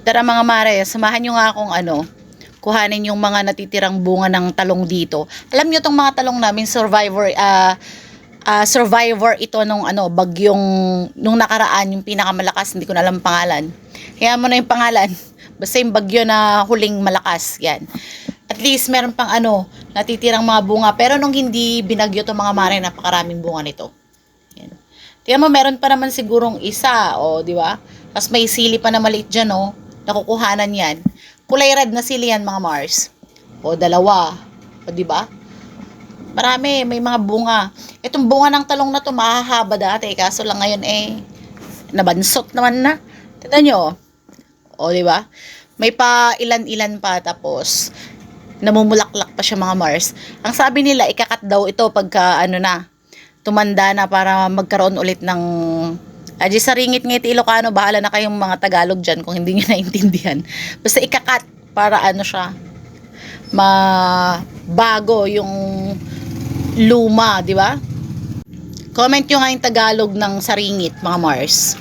Tara mga mare, samahan nyo nga akong kuhanin yung mga natitirang bunga ng talong dito. Alam nyo tong mga talong namin, survivor ito nung bagyong nung nakaraan, yung pinakamalakas, hindi ko na alam pangalan. Kaya mo na yung pangalan. Basta yung bagyo na huling malakas, yan. At least meron pang natitirang mga bunga. Pero nung hindi binagyo to mga mare, napakaraming bunga nito. Yan. Tingnan mo, meron pa naman sigurong isa, di ba? Tapos may sili pa na maliit dyan, nakukuhanan yan. Kulay red na sili yan, mga Mars. Dalawa. Di ba? Marami, may mga bunga. Itong bunga ng talong na to mahahaba dati, kaso lang ngayon nabansot naman na. Tignan nyo. Di ba? May pa ilan-ilan pa, tapos namumulaklak pa siya, mga Mars. Ang sabi nila, ikakat daw ito pagka tumanda na para magkaroon ulit ng sa ringit ngiti Ilocano, bahala na kayong mga Tagalog dyan kung hindi nyo naintindihan. Basta ikakat para siya mabago yung luma, di ba? Comment nyo nga yung Tagalog ng saringit, mga Mars.